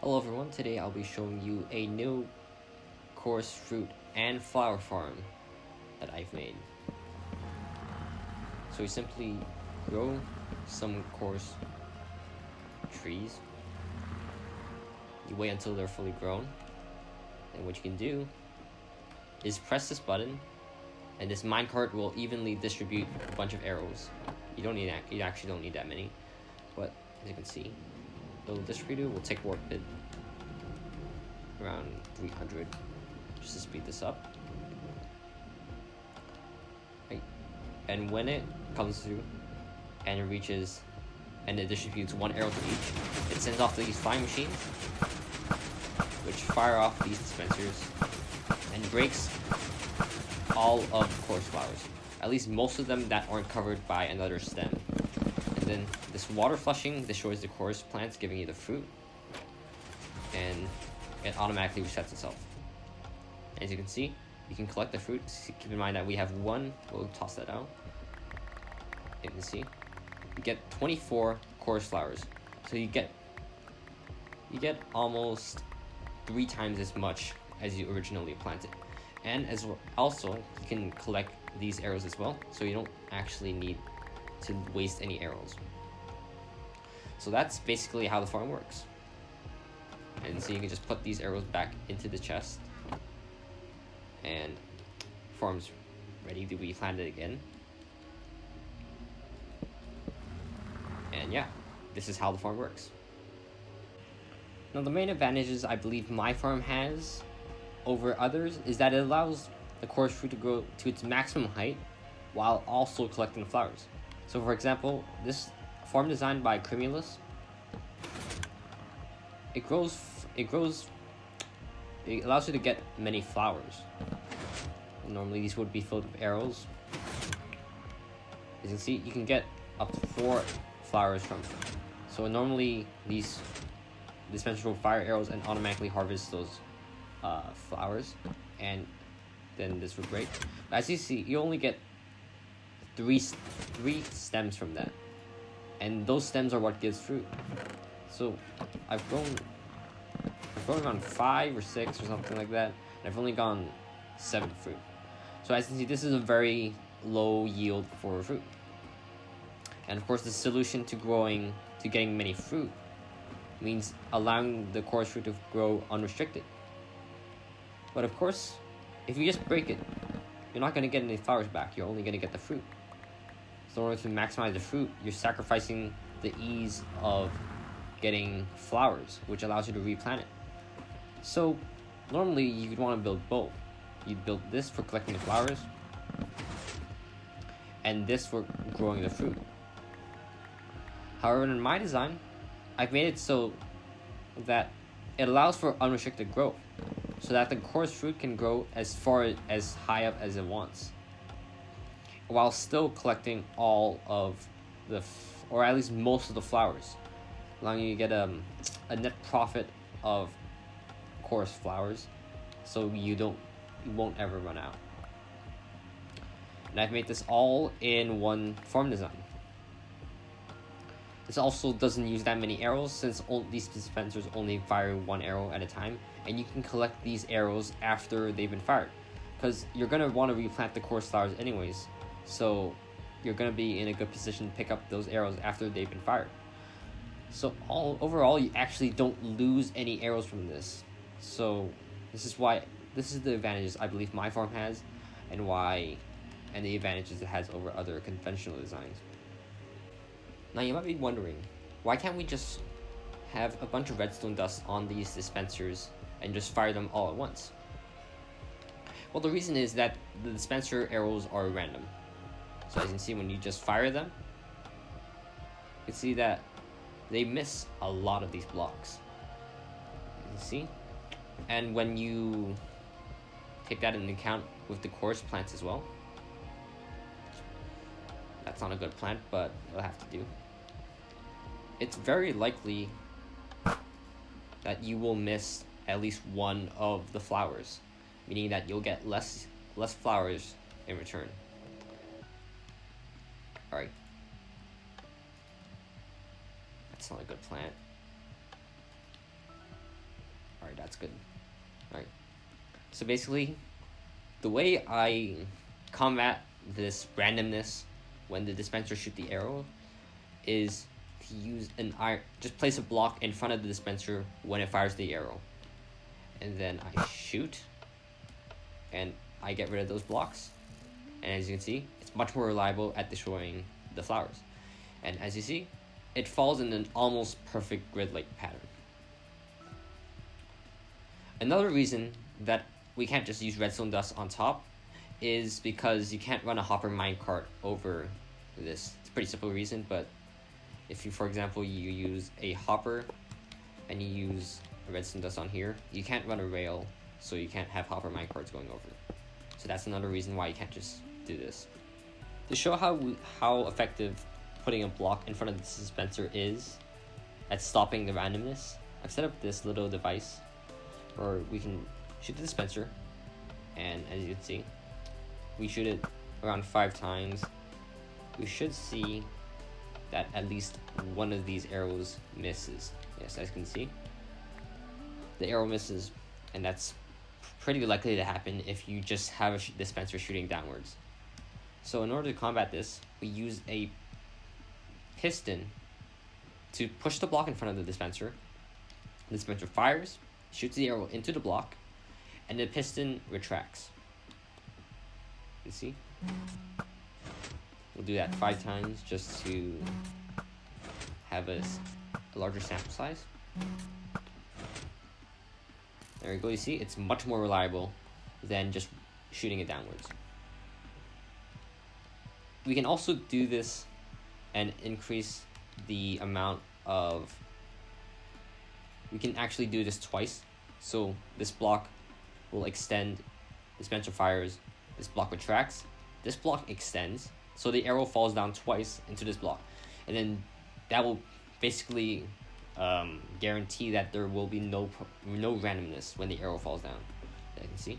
Hello everyone, today I'll be showing you a new course fruit and flower farm that I've made. So we simply grow some course trees, you wait until they're fully grown, and what you can do is press this button and this minecart will evenly distribute a bunch of arrows. You actually don't need that many, but as you can see, it'll distribute it. Will take work bit around 300 just to speed this up. Right. And when it comes through and it reaches and it distributes one arrow to each, it sends off these flying machines which fire off these dispensers and breaks all of the course flowers, at least most of them that aren't covered by another stem. And then this water flushing destroys the course plants, giving you the fruit, and it automatically resets itself. As you can see, you can collect the fruit. Keep in mind that we have one. We'll toss that out. You can see you get 24 course flowers, so you get almost 3 times as much as you originally planted. And as well, also you can collect these arrows as well, so you don't actually need to waste any arrows. So that's basically how the farm works. And so you can just put these arrows back into the chest, and farm's ready to be planted again. And yeah, this is how the farm works. Now the main advantages I believe my farm has over others is that it allows the course fruit to grow to its maximum height while also collecting the flowers. So for example, this farm designed by Crimulus, it allows you to get many flowers. Normally these would be filled with arrows. As you can see, you can get up to 4 flowers from them. So normally these dispensers will fire arrows and automatically harvest those flowers, and then this would break. But as you see, you only get three stems from that, and those stems are what gives fruit. So I've grown around 5 or 6 or something like that, and I've only gotten 7 fruit. So as you can see, this is a very low yield for fruit. And of course, the solution to getting many fruit means allowing the course fruit to grow unrestricted. But of course, if you just break it, you're not going to get any flowers back. You're only going to get the fruit. So in order to maximize the fruit, you're sacrificing the ease of getting flowers, which allows you to replant it. So normally you'd want to build both. You'd build this for collecting the flowers, and this for growing the fruit. However, in my design, I've made it so that it allows for unrestricted growth, so that the course fruit can grow as far as high up as it wants, while still collecting all of or at least most of the flowers, allowing you to get a net profit of course flowers, so you won't ever run out. And I've made this all in one farm design. This also doesn't use that many arrows, since these dispensers only fire 1 arrow at a time, and you can collect these arrows after they've been fired, because you're going to want to replant the course flowers anyways, so you're going to be in a good position to pick up those arrows after they've been fired. So overall, you actually don't lose any arrows from this. So this is the advantages I believe my farm has, and the advantages it has over other conventional designs. Now you might be wondering, why can't we just have a bunch of redstone dust on these dispensers and just fire them all at once? Well, the reason is that the dispenser arrows are random. So as you can see, when you just fire them, you can see that they miss a lot of these blocks. You see? And when you take that into account with the course plants as well, that's not a good plant, but it'll have to do. It's very likely that you will miss at least one of the flowers, meaning that you'll get less flowers in return. Alright. That's not a good plant. Alright, that's good. Alright. So basically, the way I combat this randomness when the dispenser shoot the arrow is to use an iron. Just place a block in front of the dispenser when it fires the arrow, and then I shoot, and I get rid of those blocks. And as you can see, it's much more reliable at destroying the flowers. And as you see, it falls in an almost perfect grid-like pattern. Another reason that we can't just use redstone dust on top is because you can't run a hopper minecart over this. It's a pretty simple reason, but if you, for example, you use a hopper and you use a redstone dust on here, you can't run a rail, so you can't have hopper minecarts going over. So that's another reason why you can't just do this. To show how effective putting a block in front of the dispenser is at stopping the randomness, I've set up this little device where we can shoot the dispenser, and as you can see, we shoot it around 5 times. We should see that at least one of these arrows misses. Yes, as you can see, the arrow misses, and that's pretty likely to happen if you just have a dispenser shooting downwards. So in order to combat this, we use a piston to push the block in front of the dispenser. The dispenser fires, shoots the arrow into the block, and the piston retracts. You see? We'll do that 5 times just to have a larger sample size. There we go. You see, it's much more reliable than just shooting it downwards. We can also do this and increase the amount of... We can actually do this twice. So this block will extend, dispenser fires, this block retracts, this block extends, so the arrow falls down twice into this block. And then that will basically guarantee that there will be no randomness when the arrow falls down. As you can see.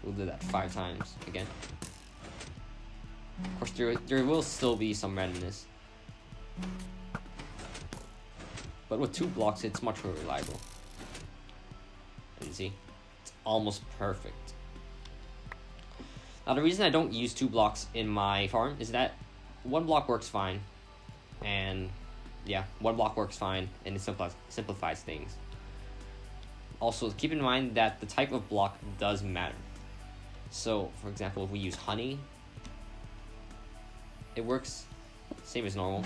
We'll do that 5 times again. Of course, there will still be some randomness, but with 2 blocks, it's much more reliable. And you see, it's almost perfect. Now, the reason I don't use 2 blocks in my farm is that 1 block works fine, and yeah, 1 block works fine, and it simplifies things. Also, keep in mind that the type of block does matter. So, for example, if we use honey, it works same as normal.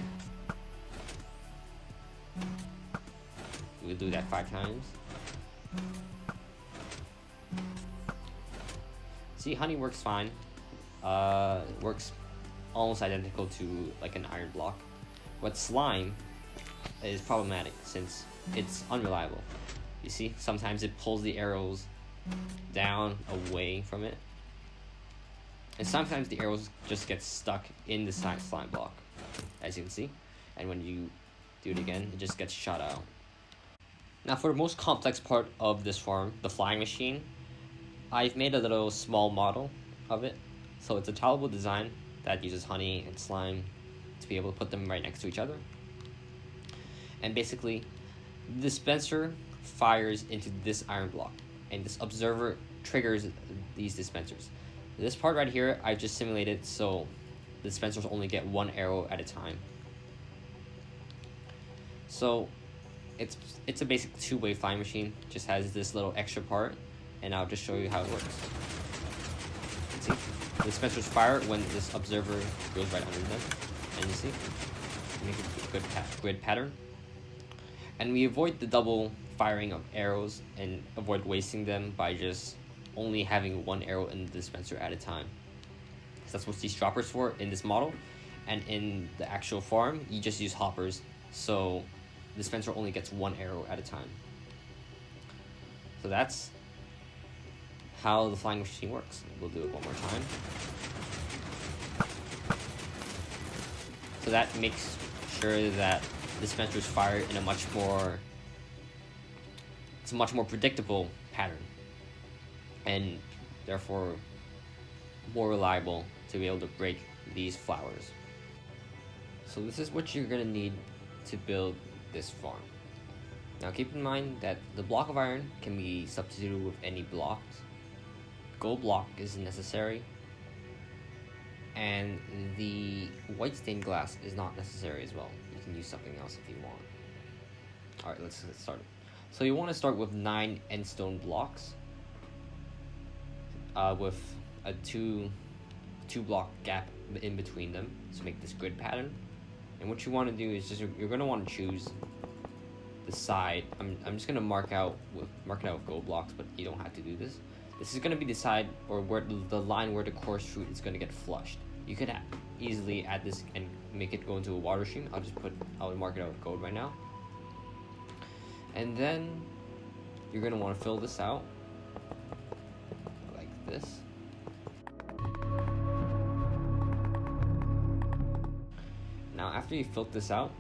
We'll do that 5 times. See, honey works fine. It works almost identical to like an iron block. But slime is problematic since it's unreliable. You see, sometimes it pulls the arrows down away from it. And sometimes the arrows just get stuck in the slime block, as you can see. And when you do it again, it just gets shot out. Now for the most complex part of this farm, the flying machine, I've made a little small model of it. So it's a tolerable design that uses honey and slime to be able to put them right next to each other. And basically, the dispenser fires into this iron block, and this observer triggers these dispensers. This part right here, I just simulated so the dispensers only get 1 arrow at a time. So it's a basic 2-way flying machine, just has this little extra part, and I'll just show you how it works. See, the dispensers fire when this observer goes right under them, and you see, make a good grid pattern. And we avoid the double firing of arrows and avoid wasting them by just only having 1 arrow in the dispenser at a time. So that's what these droppers for in this model. And in the actual farm, you just use hoppers, so the dispenser only gets 1 arrow at a time. So that's how the flying machine works. We'll do it one more time. So that makes sure that dispensers fire in a much more predictable pattern, and therefore more reliable to be able to break these flowers. So this is what you're gonna need to build this farm. Now keep in mind that the block of iron can be substituted with any blocks. Gold block is necessary, and the white stained glass is not necessary as well. You can use something else if you want. Alright, let's get started. So you want to start with 9 endstone blocks with a two block gap in between them to make this grid pattern. And what you want to do is you're going to want to choose the side. I'm just going to mark it out with gold blocks, but you don't have to do this. This is going to be the side, or where the line where the coarse fruit is going to get flushed. You could easily add this and make it go into a water stream. I'll mark it out with gold right now. And then you're going to want to fill this out like this. Now after you filled this out,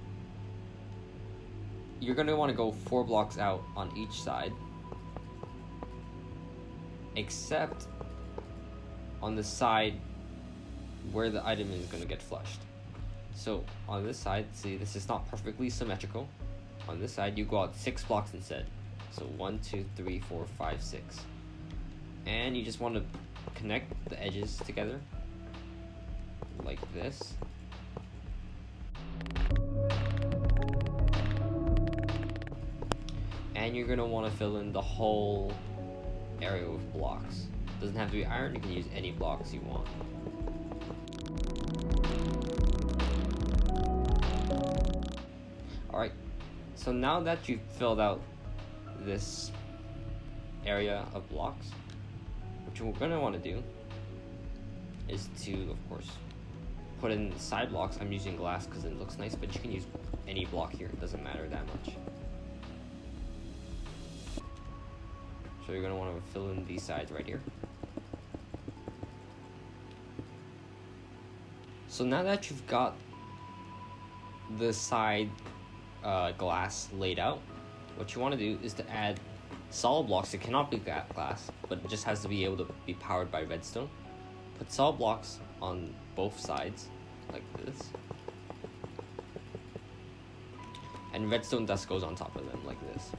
you're going to want to go 4 blocks out on each side, except on the side where the item is going to get flushed. So on this side, see, this is not perfectly symmetrical. On this side, you go out 6 blocks instead. So 1, 2, 3, 4, 5, 6. And you just want to connect the edges together like this. And you're going to want to fill in the whole area with blocks. Doesn't have to be iron, you can use any blocks you want. Alright, so now that you've filled out this area of blocks, what you're going to want to do is to, of course, put in side blocks. I'm using glass because it looks nice, but you can use any block here, it doesn't matter that much. So you're going to want to fill in these sides right here. So now that you've got the side glass laid out, what you want to do is to add solid blocks. It cannot be glass, but it just has to be able to be powered by redstone. Put solid blocks on both sides like this, and redstone dust goes on top of them like this.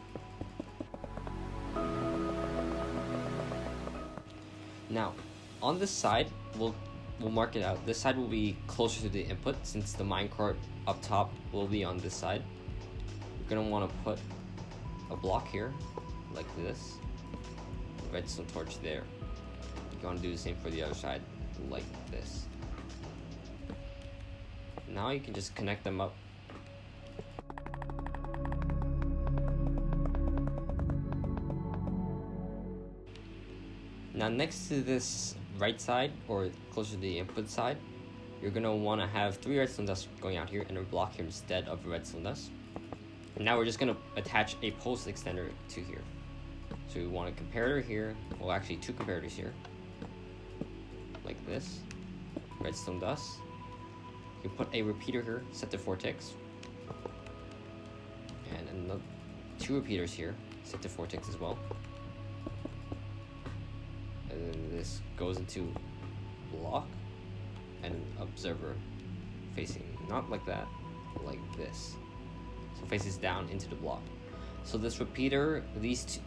Now, on this side, we'll mark it out. This side will be closer to the input, since the minecart up top will be on this side. You're gonna want to put a block here, like this. Redstone torch there. You want to do the same for the other side, like this. Now you can just connect them up. Now next to this right side, or closer to the input side, you're going to want to have 3 redstone dust going out here and a block here instead of redstone dust. And now we're just going to attach a pulse extender to here. So we want a comparator here, well actually 2 comparators here, like this, redstone dust. You put a repeater here, set to 4 ticks, and another 2 repeaters here, set to 4 ticks as well. And then this goes into block and an observer facing not like that, like this. So faces down into the block. So this repeater, these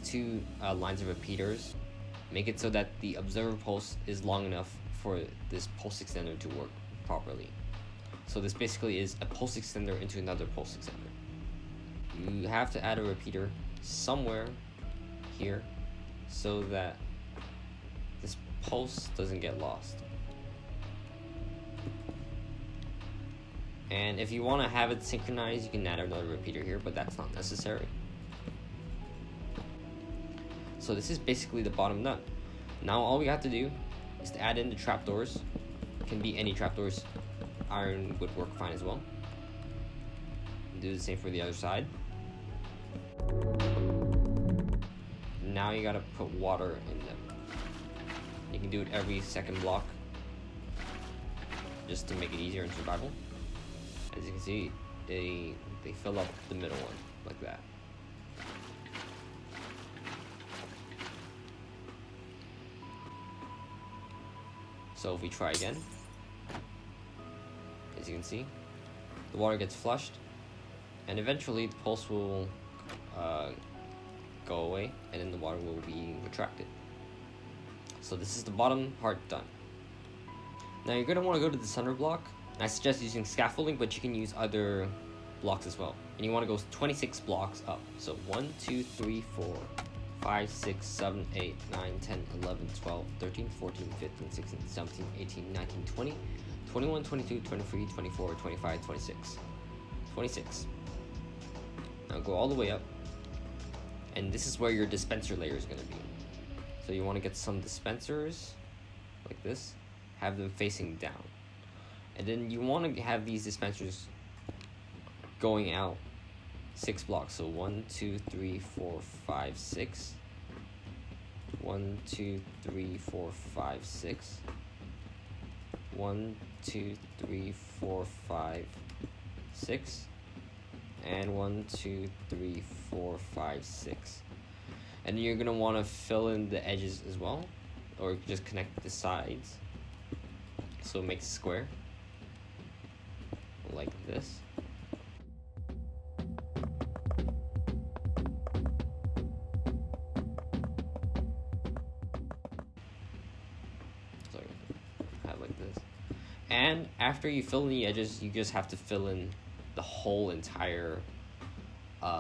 two lines of repeaters make it so that the observer pulse is long enough for this pulse extender to work properly. So this basically is a pulse extender into another pulse extender. You have to add a repeater somewhere here so that this pulse doesn't get lost. And if you want to have it synchronized, you can add another repeater here, but that's not necessary. So this is basically the bottom nut. Now all we have to do is to add in the trapdoors. It can be any trapdoors. Iron would work fine as well. Do the same for the other side. Now you gotta put water in them. You can do it every second block, just to make it easier in survival. As you can see, they fill up the middle one like that. So if we try again, as you can see, the water gets flushed, and eventually the pulse will go away, and then the water will be retracted. So this is the bottom part done. Now you're going to want to go to the center block. I suggest using scaffolding, but you can use other blocks as well. And you want to go 26 blocks up. So 1, 2, 3, 4, 5, 6, 7, 8, 9, 10, 11, 12, 13, 14, 15, 16, 17, 18, 19, 20, 21, 22, 23, 24, 25, 26. 26. Now go all the way up. And this is where your dispenser layer is going to be. So you want to get some dispensers like this, have them facing down. And then you want to have these dispensers going out 6 blocks. So 1, 2, 3, 4, 5, 6. 1, 2, 3, 4, 5, 6. 1, 2, 3, 4, 5, 6. And 1, 2, 3, 4, 5, 6. And you're gonna want to fill in the edges as well, or just connect the sides so it makes a square like this. So have like this. And after you fill in the edges, you just have to fill in the whole entire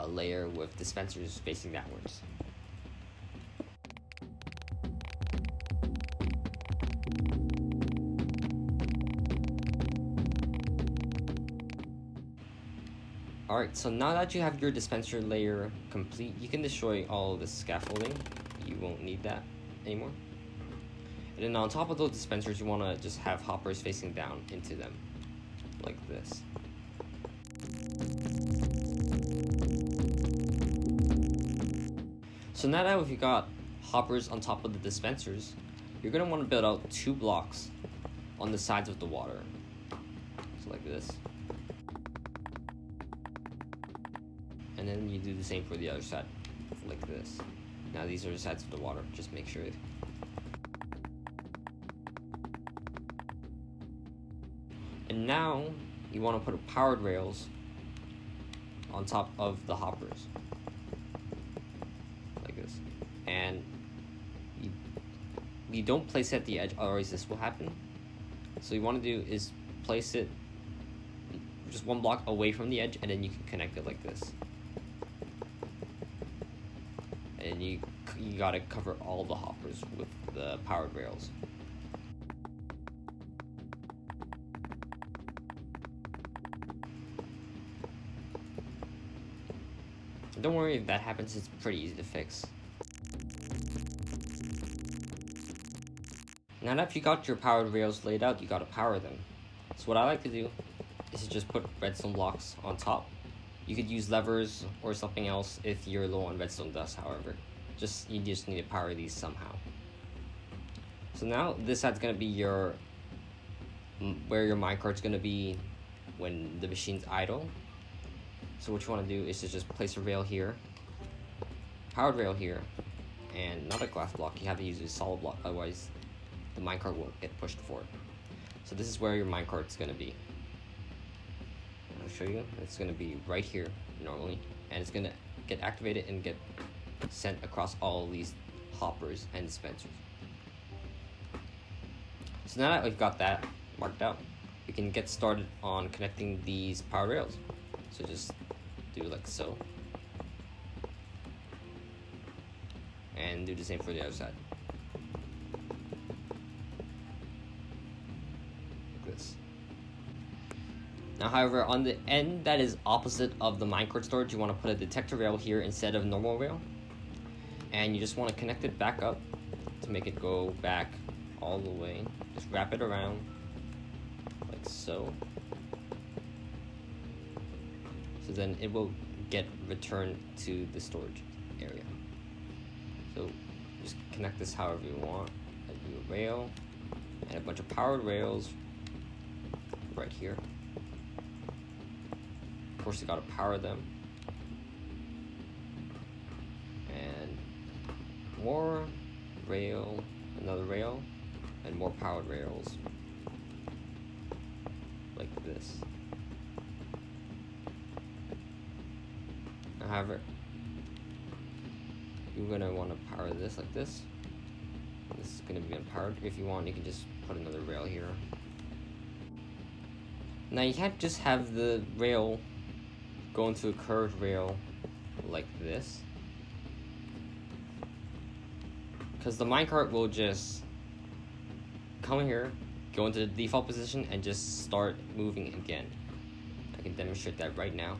layer with dispensers facing downwards. Alright, so now that you have your dispenser layer complete, you can destroy all of the scaffolding. You won't need that anymore. And then on top of those dispensers, you want to just have hoppers facing down into them, like this. So now that we've got hoppers on top of the dispensers, you're going to want to build out 2 blocks on the sides of the water. So like this. And then you do the same for the other side, like this. Now these are the sides of the water, just make sure. And now you want to put powered rails on top of the hoppers, like this. And you don't place it at the edge, otherwise this will happen. So you want to do is place it just 1 block away from the edge, and then you can connect it like this. And you gotta cover all the hoppers with the powered rails. Don't worry if that happens, it's pretty easy to fix. Now that you got your powered rails laid out, you gotta power them. So what I like to do is to just put redstone blocks on top. You could use levers or something else if you're low on redstone dust, however. You just need to power these somehow. So now this side's gonna be where your minecart's gonna be when the machine's idle. So what you wanna do is to just place a rail here, powered rail here, and not a glass block. You have to use a solid block, otherwise the minecart won't get pushed forward. So this is where your minecart's gonna be. I'll show you. It's going to be right here normally, and it's going to get activated and get sent across all these hoppers and dispensers. So now that we've got that marked out, we can get started on connecting these power rails. So just do like so, and do the same for the other side. Like this. Now, however, on the end that is opposite of the minecart storage, you want to put a detector rail here instead of normal rail. And you just want to connect it back up to make it go back all the way. Just wrap it around, like so. So then it will get returned to the storage area. So just connect this however you want. I do a rail and a bunch of powered rails right here. Of course, you gotta power them. And more rail, another rail, and more powered rails. Like this. However, you're gonna want to power this like this. This is gonna be unpowered. If you want, you can just put another rail here. Now you can't just have the rail go into a curved rail like this, because the minecart will just come here, go into the default position, and just start moving again. I can demonstrate that right now.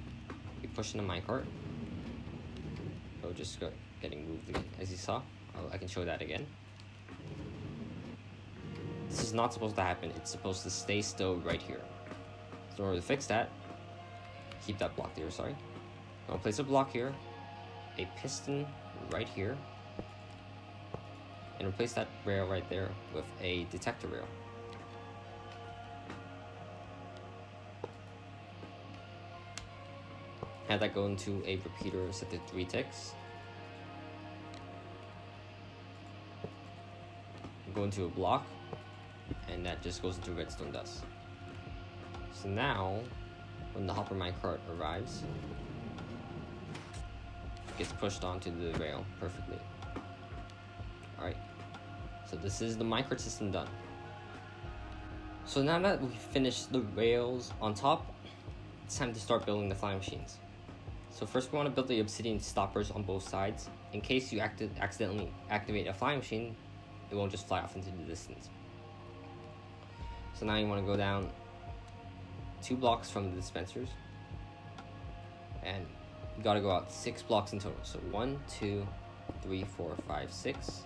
You push in the minecart, it'll just go getting moved again. As you saw, I can show that again. This is not supposed to happen. It's supposed to stay still right here. So in order to fix that, keep that block there, sorry. I'm gonna place a block here, a piston right here, and replace that rail right there with a detector rail. Have that go into a repeater set to 3 ticks. Go into a block, and that just goes into redstone dust. So now, when the hopper minecart arrives, it gets pushed onto the rail perfectly. Alright, so this is the minecart system done. So now that we've finished the rails on top, it's time to start building the flying machines. So first we want to build the obsidian stoppers on both sides. In case you accidentally activate a flying machine, it won't just fly off into the distance. So now you want to go down 2 blocks from the dispensers, and you gotta go out 6 blocks in total. So 1, 2, 3, 4, 5, 6.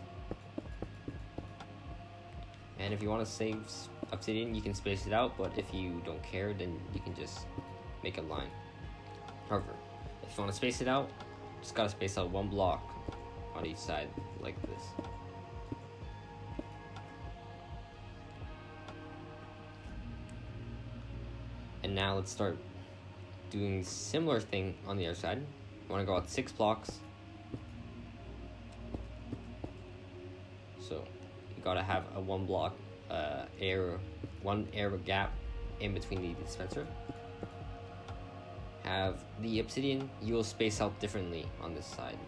And if you want to save obsidian, you can space it out, but if you don't care, then you can just make a line. However, if you want to space it out, just gotta space out 1 block on each side like this. And now let's start doing similar thing on the other side. You want to go out 6 blocks. So you gotta have a 1 block one air gap in between the dispenser. Have the obsidian, you will space out differently on this side.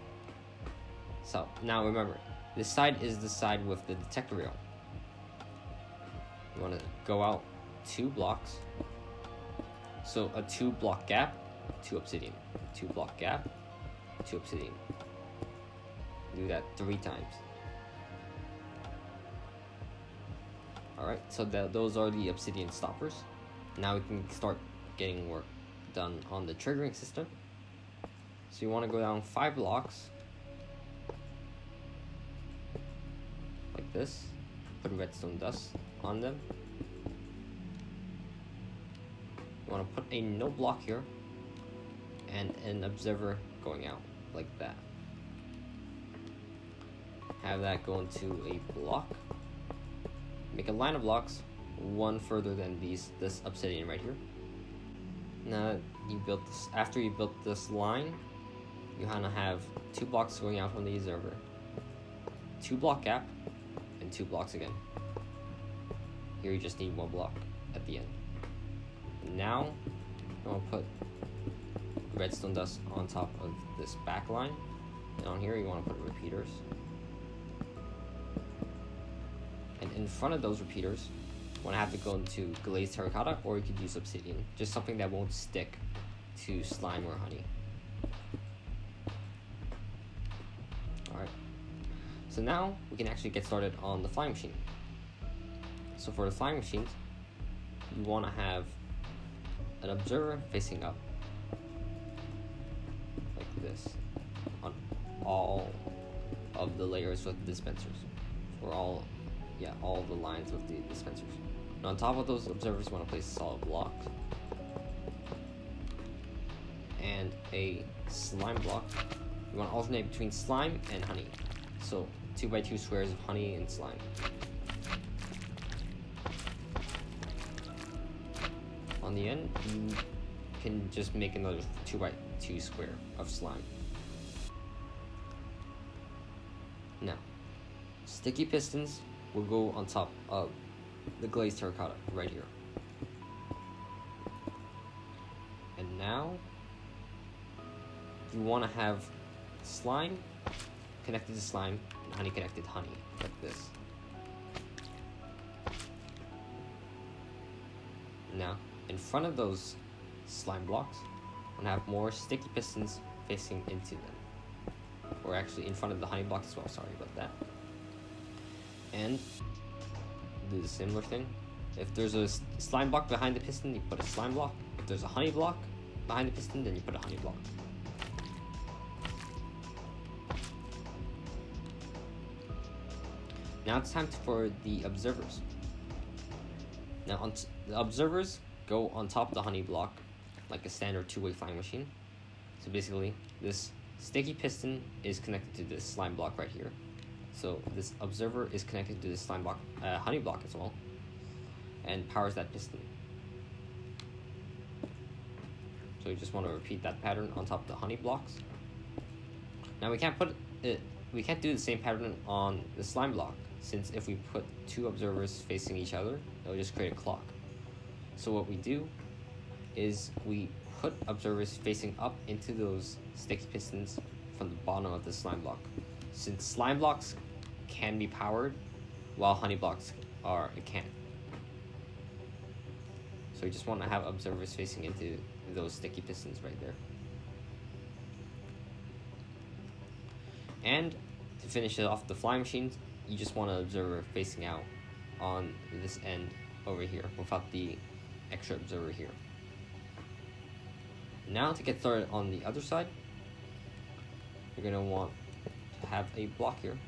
So now remember, this side is the side with the detector rail. You want to go out 2 blocks. So a 2 block gap, 2 obsidian, 2 block gap, 2 obsidian. Do that 3 times. Alright, so those are the obsidian stoppers. Now we can start getting work done on the triggering system. So you want to go down 5 blocks like this, put redstone dust on them. You want to put a no block here and an observer going out like that. Have that go into a block. Make a line of blocks, 1 further than this obsidian right here. Now you built this. After you built this line, you want to have 2 blocks going out from the observer, 2 block gap, and 2 blocks again. Here you just need 1 block at the end. Now I'm gonna put redstone dust on top of this back line, and on here you want to put repeaters. And in front of those repeaters, you want to have to go into glazed terracotta, or you could use obsidian, just something that won't stick to slime or honey. Alright, so now we can actually get started on the flying machine. So for the flying machines, you want to have an observer facing up like this on all of the layers with dispensers, for all the lines with the dispensers. And on top of those observers, you want to place solid blocks and a slime block. You want to alternate between slime and honey, so 2x2 squares of honey and slime. On the end, you can just make another 2x2 square of slime. Now, sticky pistons will go on top of the glazed terracotta right here. And now you want to have slime connected to slime, and honey connected to honey, like this. Now, in front of those slime blocks, I'm gonna have more sticky pistons facing into them. Or actually in front of the honey blocks as well, sorry about that. And do the similar thing. If there's a slime block behind the piston, you put a slime block. If there's a honey block behind the piston, then you put a honey block. Now it's time for the observers. Now the observers go on top of the honey block like a standard two-way flying machine. So basically, this sticky piston is connected to this slime block right here. So this observer is connected to this slime block, honey block as well, and powers that piston. So you just want to repeat that pattern on top of the honey blocks. Now we can't do the same pattern on the slime block, since if we put two observers facing each other, it'll just create a clock. So what we do is we put observers facing up into those sticky pistons from the bottom of the slime block. Since slime blocks can be powered, while honey blocks can't. So you just want to have observers facing into those sticky pistons right there. And to finish it off the flying machines, you just want an observer facing out on this end over here without the extra observer here. Now to get started on the other side, you're going to want to have a block here.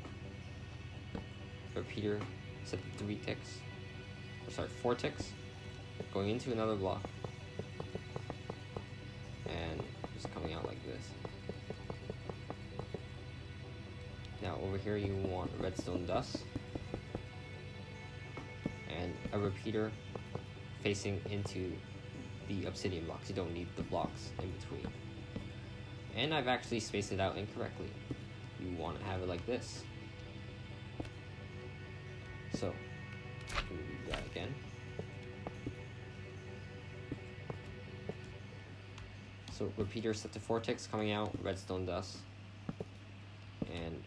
Repeater set to 4 ticks, going into another block, and just coming out like this. Now over here you want redstone dust, and a repeater facing into the obsidian blocks. You don't need the blocks in between. And I've actually spaced it out incorrectly. You want to have it like this. So, we do that again. So, repeater set to 4 ticks coming out, redstone dust. And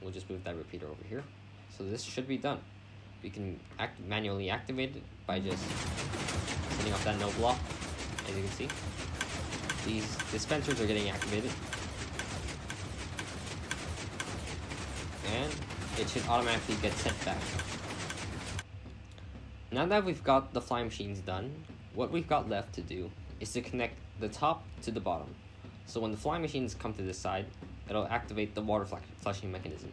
we'll just move that repeater over here. So this should be done. We can manually activate it by just setting off that no block. As you can see, these dispensers are getting activated. And it should automatically get sent back. Now that we've got the flying machines done, what we've got left to do is to connect the top to the bottom. So when the flying machines come to this side, it'll activate the water flushing mechanism.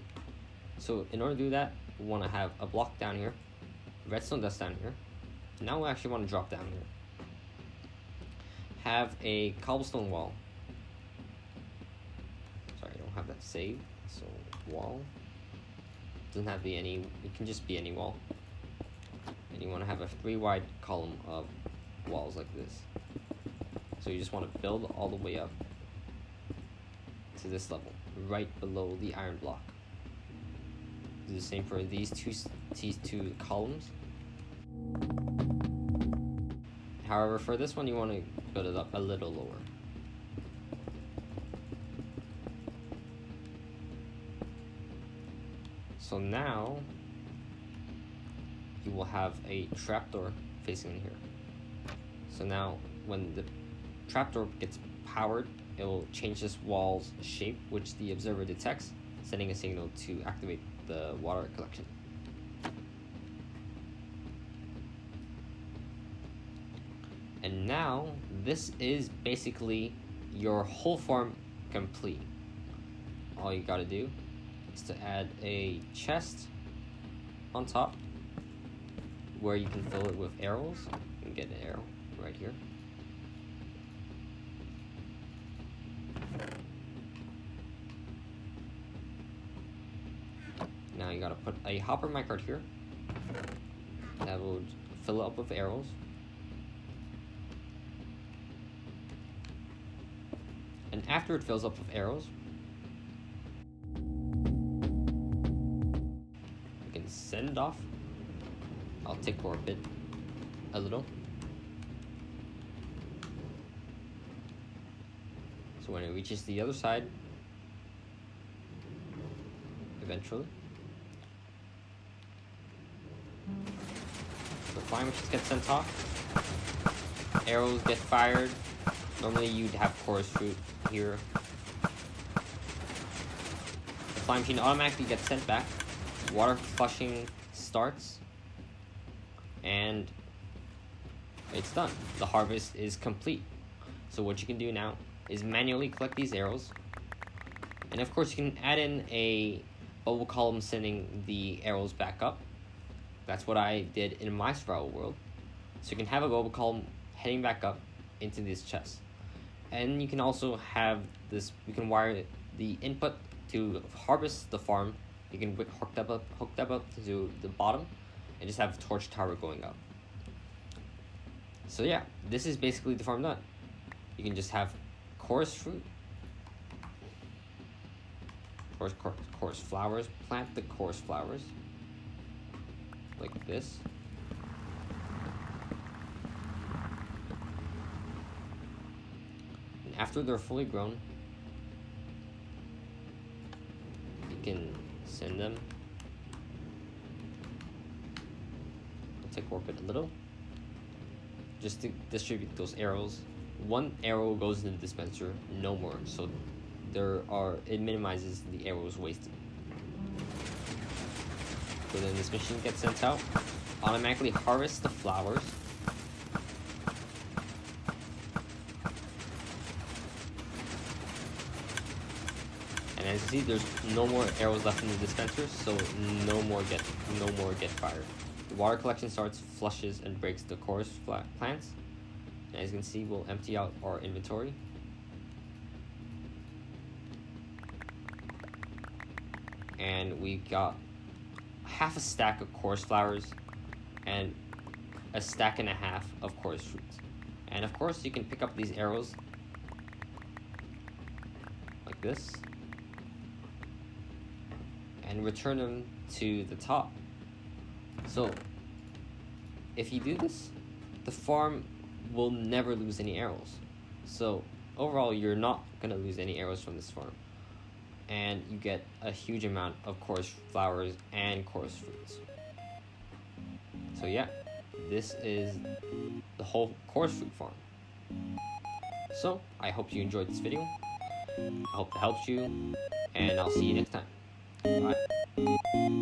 So in order to do that, we want to have a block down here, redstone dust down here. Now we actually want to drop down here. Have a cobblestone wall. Sorry, I don't have that saved. So wall. Doesn't have to be any, it can just be any wall. And you want to have a 3 wide column of walls like this. So you just want to build all the way up to this level, right below the iron block. Do the same for these two columns. However, for this one, you want to build it up a little lower. So now you will have a trapdoor facing in here. So now when the trapdoor gets powered, it will change this wall's shape, which the observer detects, sending a signal to activate the water collection. And now this is basically your whole farm complete. All you gotta do is to add a chest on top where you can fill it with arrows. You can get an arrow right here. Now you gotta put a hopper minecart here. That will fill it up with arrows. And after it fills up with arrows, you can send it off. I'll take for a little. So when it reaches the other side, eventually. The flying machines get sent off. Arrows get fired. Normally you'd have chorus fruit here. The flying machine automatically gets sent back. Water flushing starts. And it's done. The harvest is complete. So what you can do now is manually collect these arrows. And of course you can add in a bubble column sending the arrows back up. That's what I did in my survival world. So you can have a bubble column heading back up into this chest. And you can also have this, you can wire the input to harvest the farm. You can hook that up to the bottom and just have a torch tower going up. So yeah, this is basically the farm done. You can just have chorus fruit, chorus flowers, plant the chorus flowers like this. And after they're fully grown, you can send them. I'll take orbit a little, just to distribute those arrows. One arrow goes in the dispenser, no more. So it minimizes the arrows wasted. So then this machine gets sent out, automatically harvests the flowers. And as you see, there's no more arrows left in the dispenser, so no more get fired. The water collection starts, flushes, and breaks the chorus plants. And as you can see, we'll empty out our inventory. And we got half a stack of chorus flowers and a stack and a half of chorus fruits. And of course, you can pick up these arrows like this and return them to the top. So if you do this, the farm will never lose any arrows. So overall, you're not gonna lose any arrows from this farm, and you get a huge amount of chorus flowers and chorus fruits. So yeah, this is the whole chorus fruit farm. So I hope you enjoyed this video. I hope it helped you, and I'll see you next time. Bye.